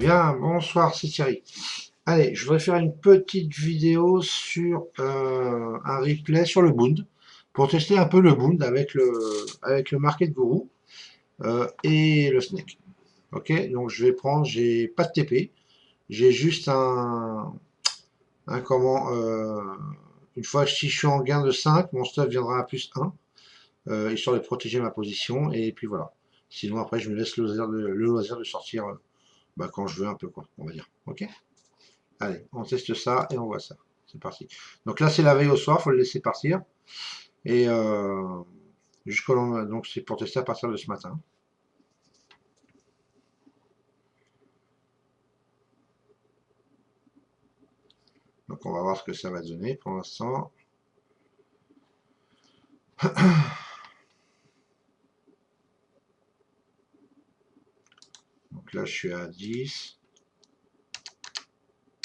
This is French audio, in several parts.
Bien, bonsoir, c'est Thierry. Allez, je voudrais faire une petite vidéo sur un replay sur le Bound pour tester un peu le Bound avec le Market Guru et le Snake. Ok, donc je vais prendre, j'ai pas de TP, j'ai juste un comment, une fois que si je suis en gain de 5, mon stuff viendra à plus 1, histoire de protéger ma position, et puis voilà. Sinon après je me laisse le loisir de sortir quand je veux un peu quoi, on va dire. Ok? Allez, on teste ça et on voit ça. C'est parti. Donc là, c'est la veille au soir, faut le laisser partir. Et jusqu'au lendemain, donc c'est pour tester à partir de ce matin. Donc on va voir ce que ça va donner pour l'instant. Donc là, je suis à 10.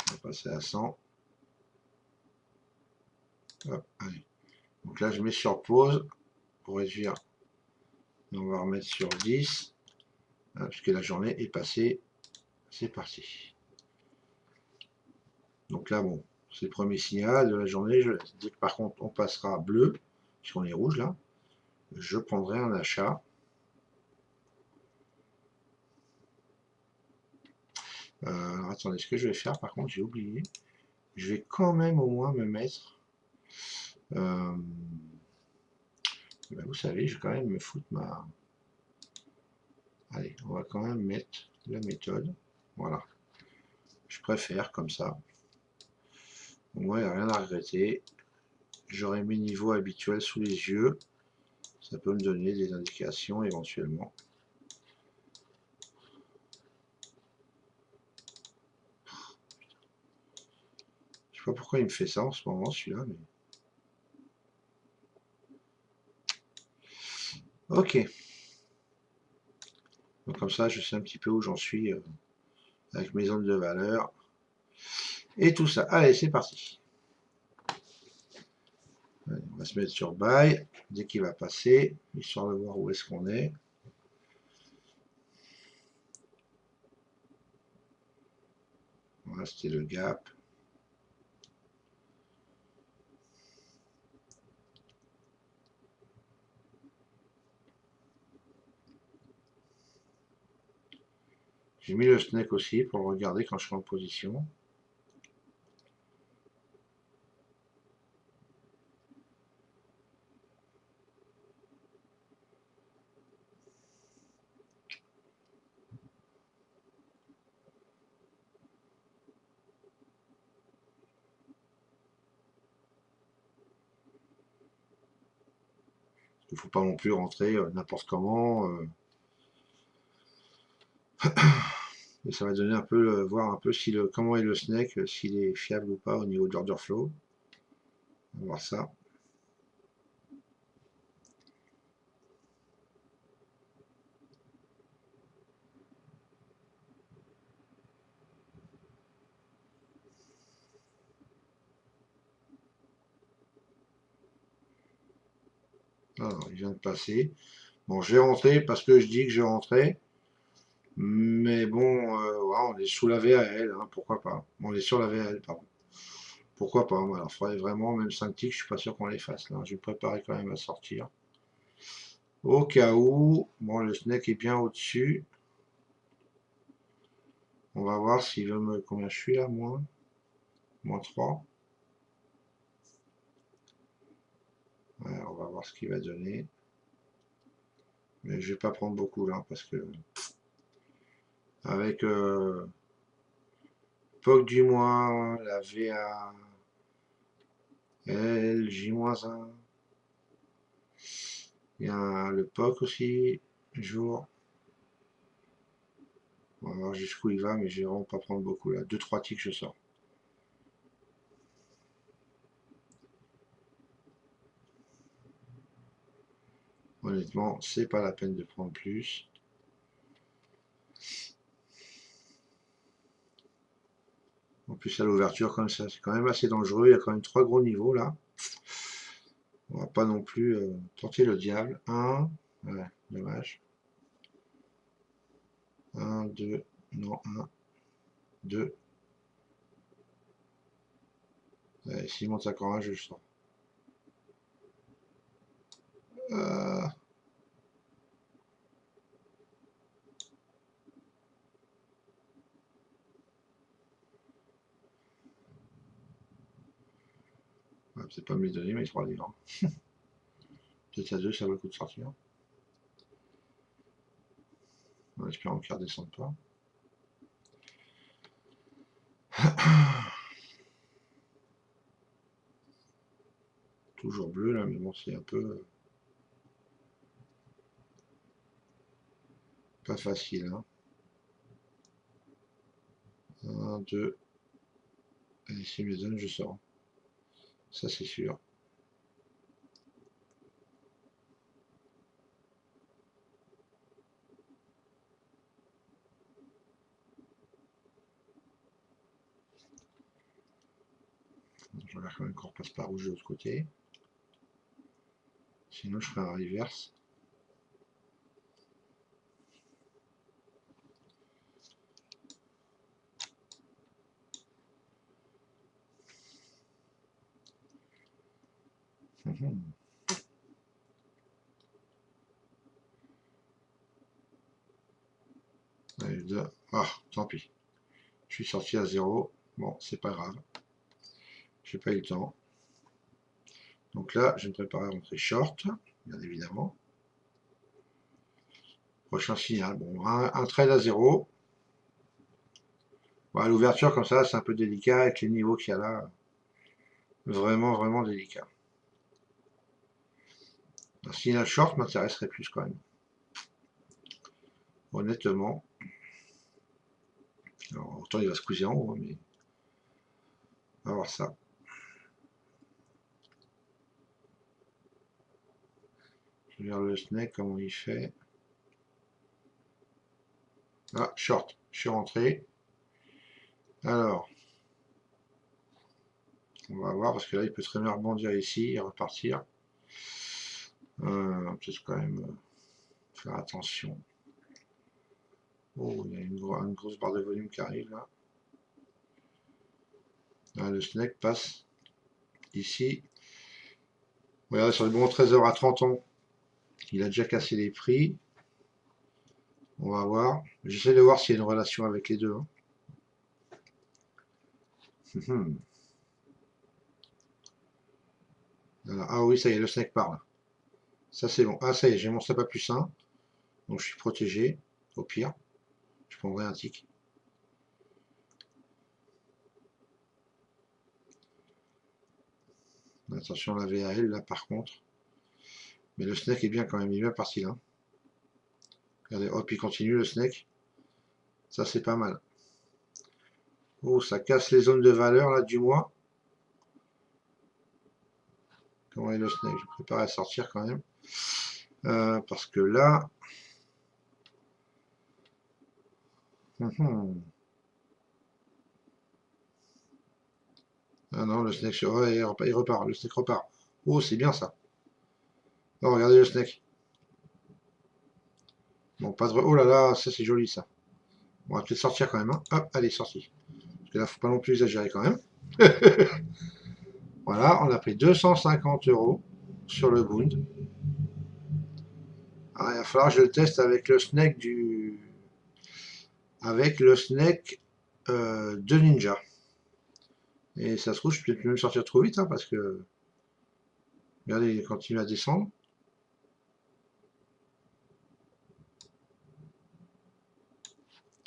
On va passer à 100. Hop, allez. Donc là, je mets sur pause pour réduire. Et on va remettre sur 10. Puisque la journée est passée. C'est parti. Donc là, bon, c'est le premier signal de la journée. Dès que par contre on passera bleu, puisqu'on est rouge là, je prendrai un achat. Alors attendez, ce que je vais faire, par contre, j'ai oublié. Je vais quand même au moins me mettre. euh, vous savez, je vais quand même me foutre ma. Allez, on va quand même mettre la méthode. Voilà. Je préfère comme ça. Au moins, il n'y a rien à regretter. J'aurai mes niveaux habituels sous les yeux. Ça peut me donner des indications éventuellement. Je sais pas pourquoi il me fait ça en ce moment, celui-là, mais. Ok. Donc comme ça, je sais un petit peu où j'en suis avec mes zones de valeur et tout ça. Allez, c'est parti. Allez, on va se mettre sur buy dès qu'il va passer, histoire de voir où est-ce qu'on est. Voilà, c'était le gap. J'ai mis le snake aussi pour le regarder quand je suis en position. Il ne faut pas non plus rentrer n'importe comment. Et ça va donner un peu, voir un peu si comment est le snake, s'il est fiable ou pas au niveau de l'order flow. On va voir ça. Ah non, il vient de passer. Bon, je vais rentrer parce que je dis que je rentrais. Mais bon, ouais, on est sous la VAL, hein, pourquoi pas. On est sur la VAL, pardon. Pourquoi pas. Alors, il faudrait vraiment, même 5 ticks, je suis pas sûr qu'on les fasse là. Je vais me préparer quand même à sortir. Au cas où, bon, le snake est bien au-dessus. On va voir s'il veut me. Combien je suis là, moins 3. Ouais, on va voir ce qu'il va donner. Mais je vais pas prendre beaucoup là, parce que. Avec POC du mois, la VA, L, J-1. Il y a le POC aussi, jour. On va voir jusqu'où il va, mais je vais vraiment pas prendre beaucoup là. 2-3 ticks, je sors. Honnêtement, c'est pas la peine de prendre plus. En plus, à l'ouverture, comme ça, c'est quand même assez dangereux. Il y a quand même 3 gros niveaux là. On va pas non plus tenter le diable. 1, ouais, dommage. 1, 2, non, 1. 2. S'il monte encore un, je le sens. Euh, ouais, c'est pas me les donner, mais 3 livres. Peut-être à 2, ça vaut le coup de sortir. En espérant qu'il ne redescende pas. Toujours bleu là, mais bon, c'est un peu pas facile. Hein. 1, 2. Et s'il me les donne, je sors. Ça, c'est sûr. Je regarde quand même qu'on repasse pas rouge de l'autre côté. Sinon, je ferai un reverse. Allez, 2. Ah, tant pis. Je suis sorti à 0. Bon, c'est pas grave. J'ai pas eu le temps. Donc là, je vais me préparer à rentrer short, bien évidemment. Prochain signal. Bon, un trade à 0. Bon, l'ouverture, comme ça, c'est un peu délicat avec les niveaux qu'il y a là. Vraiment, vraiment délicat. Un signal short m'intéresserait plus quand même. Honnêtement. Alors, autant il va squeezer en haut, mais on va voir ça. Je regarde le snake, comment il fait. Ah, short. Je suis rentré. Alors, on va voir, parce que là, il peut très bien rebondir ici et repartir. Peut-être quand même faire attention. Oh, il y a une grosse barre de volume qui arrive là. Ah, le snake passe ici. Regardez, sur le bon trésor à 30 ans, il a déjà cassé les prix. On va voir. J'essaie de voir s'il y a une relation avec les deux. Hein. Alors, ah oui, ça y est, le snake parle. Ça c'est bon. Ah ça y est, j'ai mon stop à +1. Donc je suis protégé. Au pire, je prendrai un tic. Attention la VAL là par contre. Mais le snake est bien quand même, il est bien parti là. Regardez, hop, il continue le snake. Ça c'est pas mal. Oh, ça casse les zones de valeur là du mois. Comment est le snake? Je me prépare à sortir quand même. Parce que là... Ah non, le snake, ouais, il repart, le snake repart. Oh, c'est bien ça. Oh, regardez le snake. Bon, pas de... Oh là là, ça c'est joli ça. On va peut-être sortir quand même. Hein. Hop, allez, sorti. Parce que là, faut pas non plus exagérer quand même. Voilà, on a pris 250 € sur le Bund. Alors, il va falloir que je le teste avec le snake du... Avec le snake de Ninja. Et ça se trouve, je peux peut-être même sortir trop vite, hein, parce que... Regardez, il continue à descendre.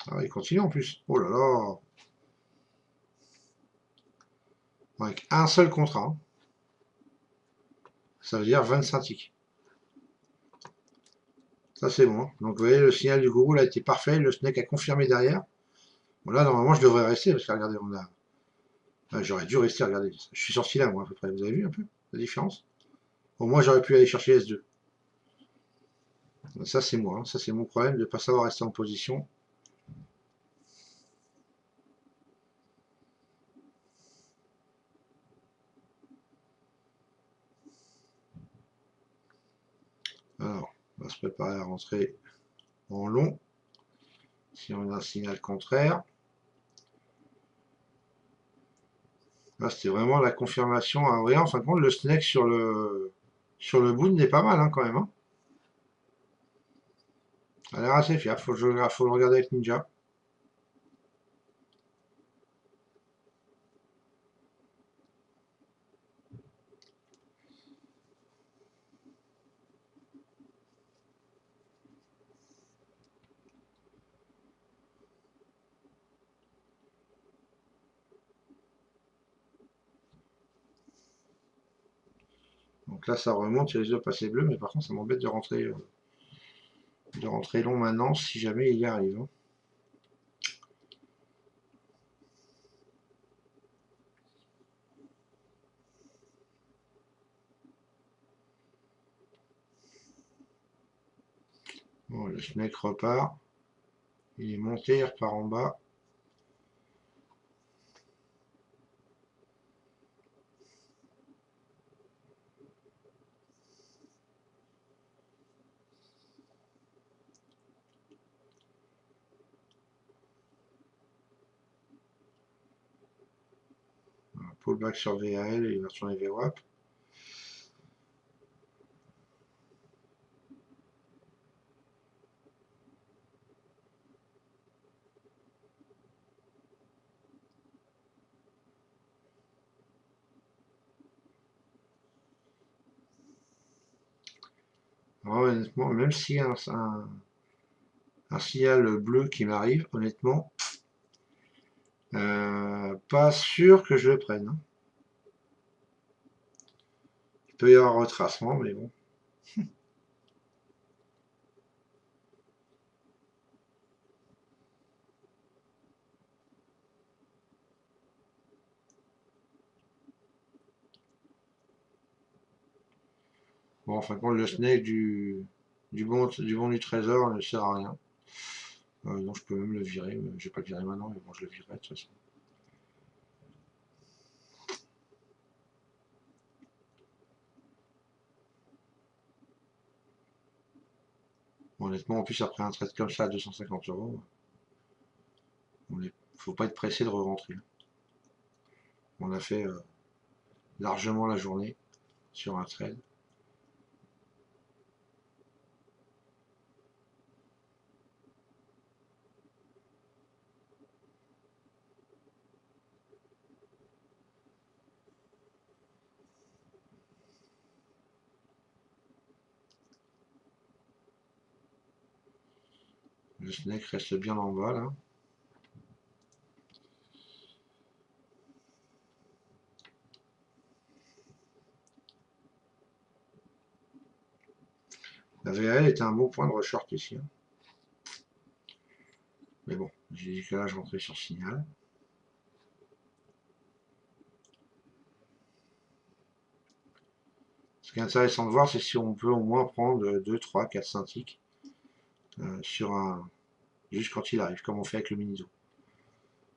Ah, il continue en plus. Oh là là. Avec un seul contrat. Hein. Ça veut dire 25 ticks. Ça c'est bon. Hein. Donc vous voyez, le signal du gourou là a été parfait. Le snake a confirmé derrière. Bon là, normalement, je devrais rester, parce que regardez, on a... Ah, j'aurais dû rester, regardez. Je suis sorti là, moi, à peu près. Vous avez vu un peu la différence? Au moins, j'aurais pu aller chercher S2. Ça, c'est moi. Hein. Ça, c'est mon problème de ne pas savoir rester en position. Alors, on va se préparer à rentrer en long. Si on a un signal contraire. Ah, c'était vraiment la confirmation. Ah, ouais, en fin de compte, le snake sur le boot n'est pas mal hein, quand même. Hein. Ça a l'air assez fiable. Faut le regarder avec Ninja. Donc là, ça remonte, il risque de passer bleu, mais par contre, ça m'embête de rentrer long maintenant si jamais il y arrive. Hein. Bon, le snake repart. Il est monté, il repart en bas. Pullback sur VAL, il va retourner VWAP. Alors, honnêtement, même s'il y a un signal bleu qui m'arrive, honnêtement, pas sûr que je le prenne. Hein. Il peut y avoir un retracement, mais bon. Bon, en fin de compte, le snake du bon du trésor ne sert à rien. Donc je peux même le virer. Je vais pas le virer maintenant, mais bon, je le virerai de toute façon. Bon, honnêtement, en plus, après un trade comme ça à 250 euros, faut pas être pressé de re-rentrer. On a fait largement la journée sur un trade. Le snake reste bien en bas là. La VAL était un bon point de reshort ici. Hein. Mais bon, j'ai dit que là je rentrais sur signal. Ce qui est intéressant de voir, c'est si on peut au moins prendre 2, 3, 4 synthiques sur un. Juste quand il arrive, comme on fait avec le Miniso.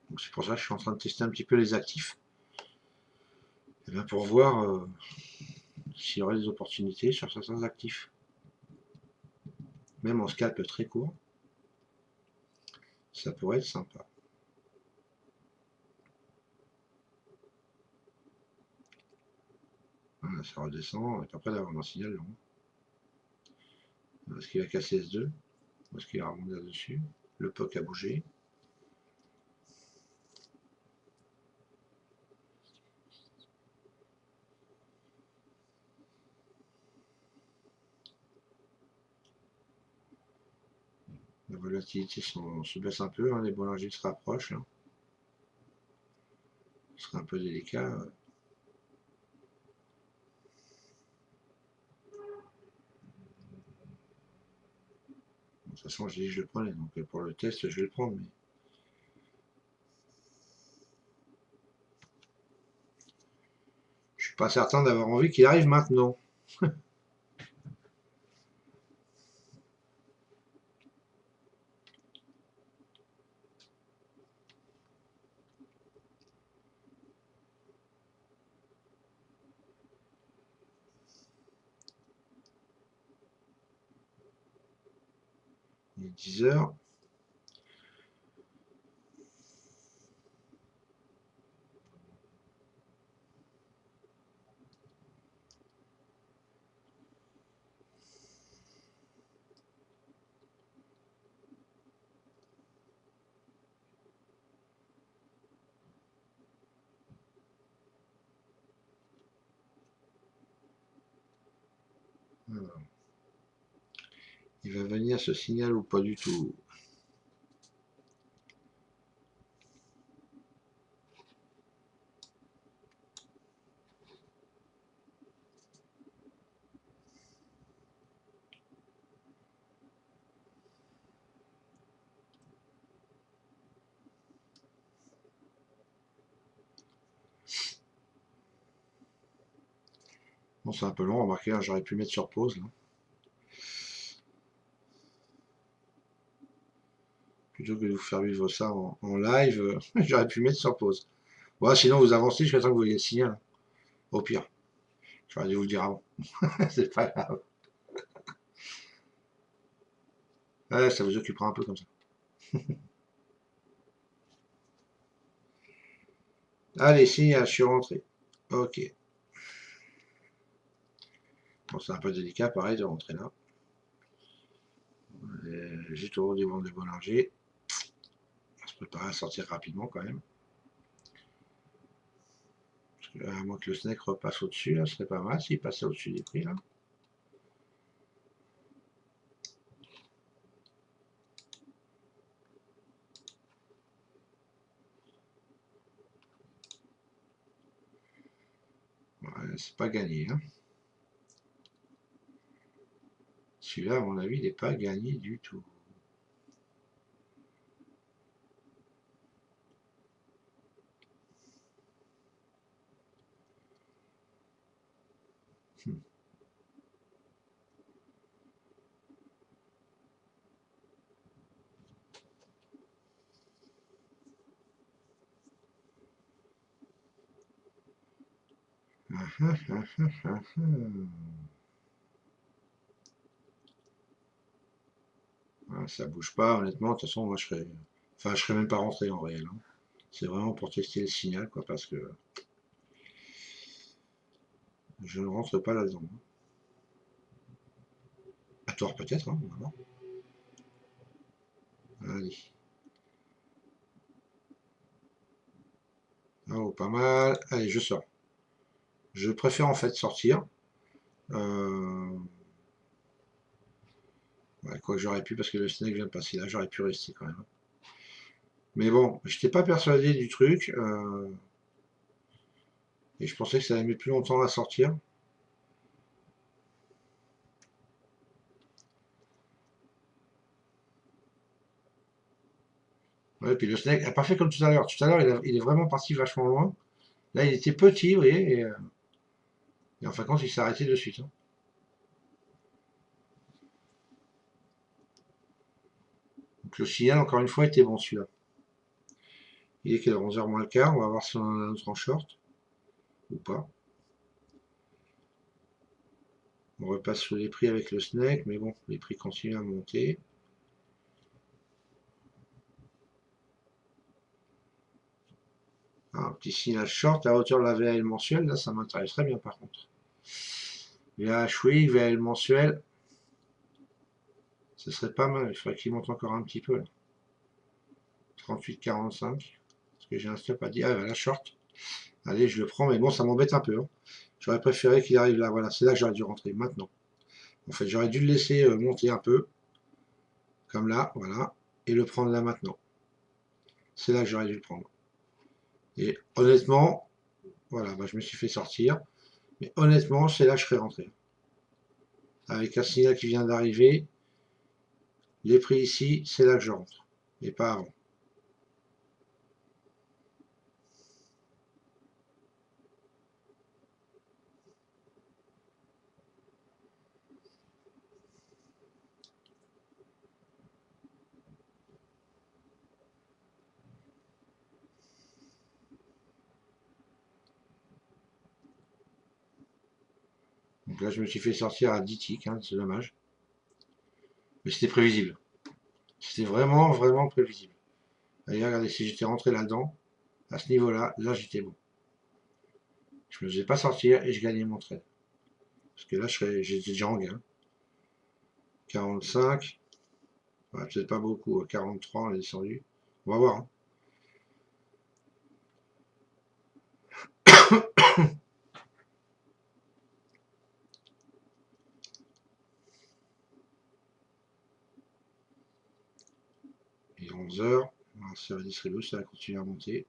Donc c'est pour ça que je suis en train de tester un petit peu les actifs. Et bien pour voir s'il y aurait des opportunités sur certains actifs. Même en scalp très court, ça pourrait être sympa. Voilà, ça redescend, et après d'avoir un signal long. Est-ce qu'il a cassé S2? Est-ce qu'il a rebondi là-dessus? Le POC a bougé. La volatilité se baisse un peu, hein, les Bollinger se rapprochent. Là. Ce serait un peu délicat. De toute façon, j'ai dit que je le prenais, donc pour le test, je vais le prendre. Mais je suis pas certain d'avoir envie qu'il arrive maintenant. 10 heures. Alors, il va venir ce signal ou pas du tout? Bon, c'est un peu long, remarquez, hein, j'aurais pu mettre sur pause, là. Plutôt que de vous faire vivre ça en live, j'aurais pu mettre sur pause. Bon, sinon vous avancez jusqu'à temps que vous voyez le signal, hein. Au pire. J'aurais dû vous le dire avant. C'est pas grave. Ouais, ça vous occupera un peu comme ça. Allez, signal, je suis rentré. Ok. Bon, c'est un peu délicat, pareil, de rentrer là. Juste au haut des bancs de Bollinger. On se prépare à sortir rapidement quand même. Parce que, à moins que le snake repasse au-dessus, là, ce serait pas mal s'il passait au-dessus des prix, là. Ouais, c'est pas gagné, hein. Celui-là, à mon avis, il n'est pas gagné du tout. Ouais, ça bouge pas, honnêtement. De toute façon, moi, je serais. Enfin, je serais même pas rentré en réel, hein. C'est vraiment pour tester le signal, quoi, parce que je ne rentre pas là-dedans. À tort, peut-être, hein, on va voir. Allez. Oh, pas mal. Allez, je sors. Je préfère en fait sortir. Euh, ouais, quoi que j'aurais pu, parce que le snake vient de passer là, j'aurais pu rester quand même. Mais bon, je n'étais pas persuadé du truc. Et je pensais que ça allait mettre plus longtemps à sortir. Ouais, puis le snake n'a pas fait comme tout à l'heure. Tout à l'heure, il est vraiment parti vachement loin. Là, il était petit, vous voyez, et en fin de compte, il s'est arrêté de suite, hein. Donc le signal, encore une fois, était bon celui-là. Il est quelle heure? 11h moins le quart. On va voir si on en a un autre en short ou pas. On repasse sur les prix avec le snake, mais bon, les prix continuent à monter. Un petit signal short à hauteur de la VL mensuelle, là ça m'intéresserait bien par contre. VH oui, VL mensuel, ce serait pas mal, il faudrait qu'il monte encore un petit peu là. 38,45. Parce que j'ai un stop à dire. Ah voilà, short. Allez, je le prends, mais bon, ça m'embête un peu, hein. J'aurais préféré qu'il arrive là, voilà, c'est là que j'aurais dû rentrer, maintenant. En fait, j'aurais dû le laisser monter un peu, comme là, voilà, et le prendre là maintenant. C'est là que j'aurais dû le prendre. Et honnêtement, voilà, bah, je me suis fait sortir. Mais honnêtement, c'est là que je serais rentré. Avec un signal qui vient d'arriver, les prix ici, c'est là que je rentre. Et pas avant. Donc là, je me suis fait sortir à 10 ticks, hein, c'est dommage. Mais c'était prévisible. C'était vraiment, vraiment prévisible. Allez, regardez, si j'étais rentré là-dedans, à ce niveau-là, là, j'étais bon. Je me faisais pas sortir et je gagnais mon trade. Parce que là, j'étais déjà en gain. 45, ouais, peut-être pas beaucoup. 43, on est descendu. On va voir, hein. 11 heures. Ça va distribuer, ça va continuer à monter.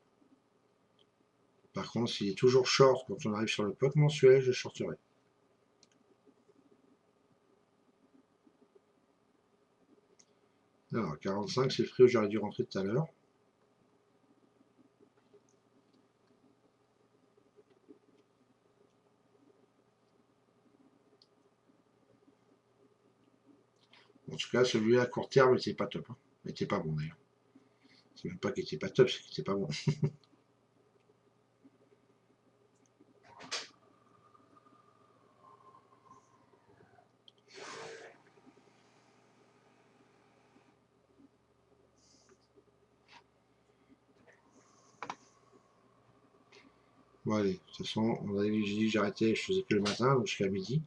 Par contre, s'il est toujours short quand on arrive sur le POC mensuel, je shorterai. Alors, 45, c'est le prix où j'aurais dû rentrer tout à l'heure. En tout cas, celui-là à court terme n'était pas top. Hein. Il n'était pas bon d'ailleurs. C'est même pas qu'il n'était pas top, c'est qu'il n'était pas bon. Bon allez, de toute façon, on avait dit que j'arrêtais, je faisais que le matin, donc jusqu'à midi.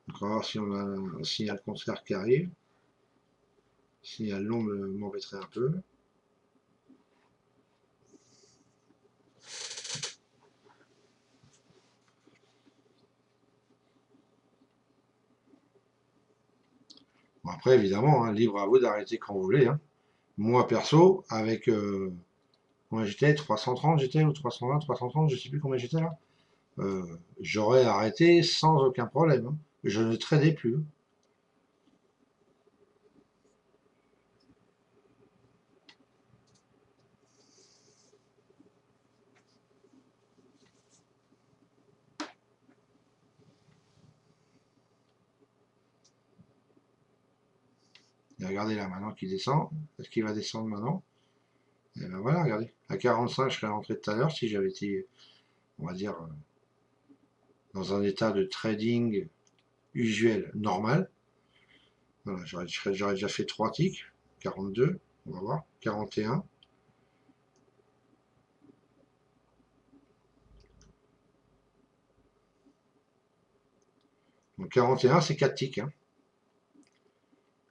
Donc on va voir si on a un signal contraire qui arrive. Le signal long m'embêterait un peu. Bon après, évidemment, hein, libre à vous d'arrêter quand vous voulez. Hein. Moi, perso, avec... combien j'étais 330 j'étais ou 320, 330, je sais plus combien j'étais là. J'aurais arrêté sans aucun problème. Hein. Je ne tradais plus. Et regardez là maintenant qu'il descend. Est-ce qu'il va descendre maintenant? Et ben voilà, regardez. À 45, je serais rentré tout à l'heure si j'avais été, on va dire, dans un état de trading usuel normal. Voilà, j'aurais déjà fait 3 ticks. 42, on va voir. 41. Donc 41, c'est 4 ticks. Hein.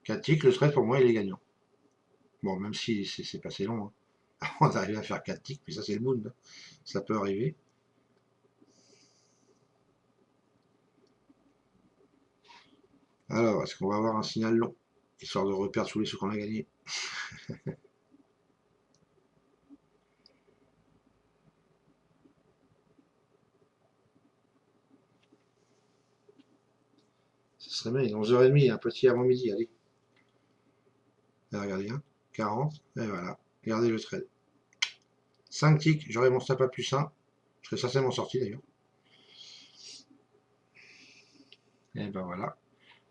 4 ticks, le trade pour moi, il est gagnant. Bon, même si c'est passé long. Hein. On arrive à faire 4 ticks, puis ça, c'est le moon. Hein. Ça peut arriver. Alors, est-ce qu'on va avoir un signal long? Histoire de reperdre tous les sous qu'on a gagnés. Ce serait bien, 11h30, un petit avant midi, allez. Là, regardez, hein, 40, et voilà. Regardez le trade. 5 ticks, j'aurai mon stop à plus 1. Je serais certainement sorti d'ailleurs. Et ben voilà.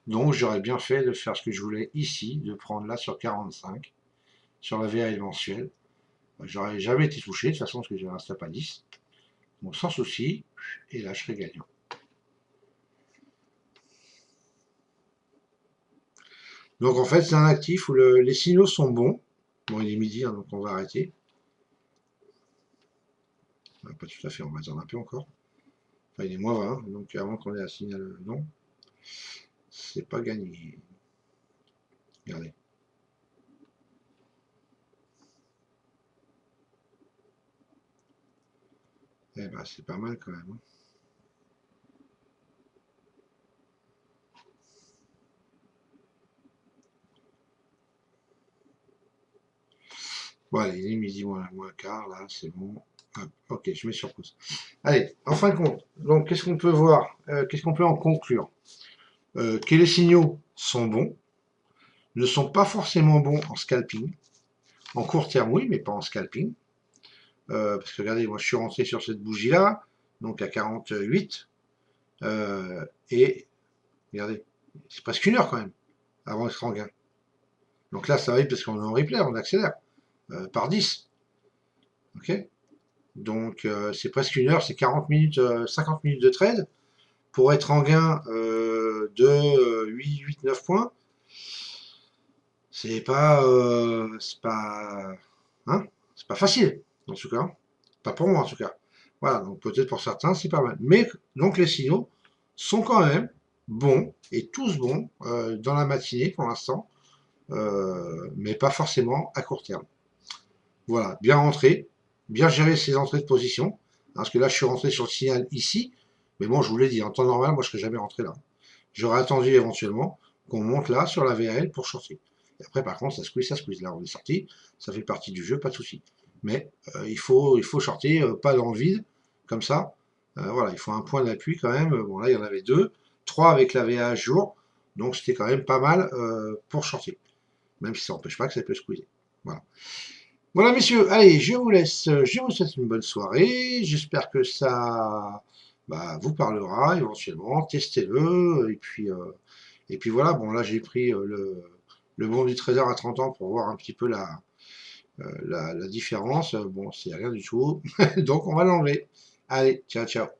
Donc j'aurais bien fait de faire ce que je voulais ici, de prendre là sur 45, sur la VAL mensuelle. J'aurais jamais été touché de toute façon parce que j'avais un stop à 10. Donc sans souci, et là je serais gagnant. Donc en fait c'est un actif où les signaux sont bons. Bon il est midi hein, donc on va arrêter. Pas tout à fait, on va attendre un peu encore. Enfin il est moins 20, donc avant qu'on ait un signal non, c'est pas gagné. Regardez. Eh ben c'est pas mal quand même. Hein. Bon, allez, il est midi moins quart, là, c'est bon. Hop, ok, je mets sur pause. Allez, en fin de compte, donc qu'est-ce qu'on peut voir qu'est-ce qu'on peut en conclure que les signaux sont bons, ne sont pas forcément bons en scalping. En court terme, oui, mais pas en scalping. Parce que regardez, moi je suis rentré sur cette bougie-là, donc à 48, et regardez, c'est presque une heure quand même, avant d'être en gain. Donc là, ça arrive parce qu'on est en replay, on accélère, par 10. Ok. Donc c'est presque une heure, c'est 40 minutes, 50 minutes de trade pour être en gain de 8, 9 points. C'est pas, hein, c'est pas facile en tout cas, pas pour moi en tout cas. Voilà, donc peut-être pour certains c'est pas mal. Mais donc les signaux sont quand même bons et tous bons dans la matinée pour l'instant, mais pas forcément à court terme. Voilà, bien rentré, bien gérer ses entrées de position. Parce que là, je suis rentré sur le signal ici. Mais bon, je vous l'ai dit, en temps normal, moi, je ne serais jamais rentré là. J'aurais attendu éventuellement qu'on monte là sur la VAL pour shorter. Et après, par contre, ça squeeze, ça squeeze. Là, on est sorti, ça fait partie du jeu, pas de souci. Mais il faut shorter, pas dans le vide, comme ça. Voilà, il faut un point d'appui quand même. Bon, là, il y en avait deux, trois avec la VA jour, donc c'était quand même pas mal pour shorter. Même si ça n'empêche pas que ça peut squeezer. Voilà. Voilà, messieurs, allez, je vous laisse. Je vous souhaite une bonne soirée. J'espère que ça vous parlera éventuellement. Testez-le. Et puis voilà, bon, là, j'ai pris le bon du trésor à 30 ans pour voir un petit peu la différence. Bon, c'est rien du tout. Donc, on va l'enlever. Allez, ciao, ciao.